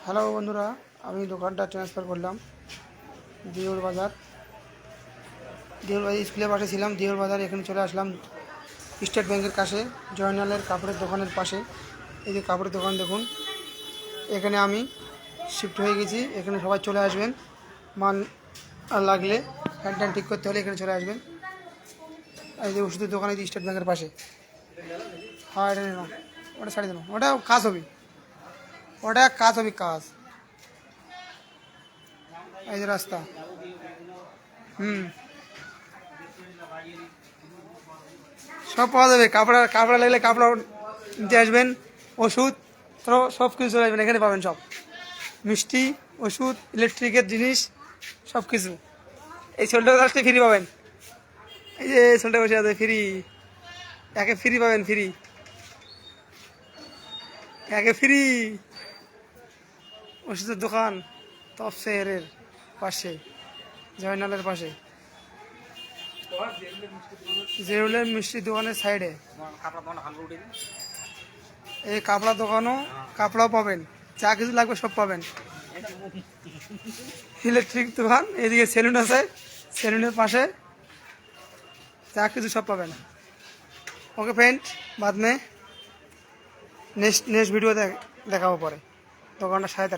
Hello বন্ধুরা, আমি দোকানটা ট্রান্সফার করলাম দিওর বাজার স্কুলের পাশে ছিলাম। দিওর বাজার এখানে চলে আসলাম স্টেট ব্যাংকের কাছে, জয়নালের কাপড়ের দোকানের পাশে। এই যে কাপড়ের দোকান দেখুন, এখানে আমি শিফট হয়ে গেছি। এখানে সবাই চলে আসবেন, মান লাগলে ফ্যান ট্যান ঠিক করতে হলে এখানে চলে আসবেন। এই যে ওষুধের দোকান, এই যে স্টেট ব্যাংকের পাশে। হ্যাঁ, এটা না, ওটা ছাড়ি দেবো, ওটা কাজ হবে, ওটা কাজ হবে কাজ। এই যে রাস্তা, সব পাওয়া যাবে। কাপড়া কাপড়া লাগলে কাপড়া নিতে আসবেন, ওষুধ তো সব কিছু চলে আসবেন, এখানে পাবেন সব মিষ্টি, ওষুধ, ইলেকট্রিকের জিনিস, সব কিছু। এই ছোটো গাছটা ফ্রি পাবেন, এই যে ছোটো বসে আছে ফ্রি, একে ফ্রি পাবেন, ফ্রি একে ফ্রি। ওষুধের দোকান তফসেরের পাশে, জয়নালের পাশে, জেরুলের মিষ্টি দোকানের সাইডে। এই কাপড়া দোকানও কাপড়াও পাবেন, যা কিছু লাগবে সব পাবেন। ইলেকট্রিক দোকান, এদিকে সেলুন আছে, সেলুনের পাশে যা কিছু সব পাবেন। ওকে फ्रेंड, बाद में नेक्स्ट वीडियो देखाबो परे। দোকানটা সাথে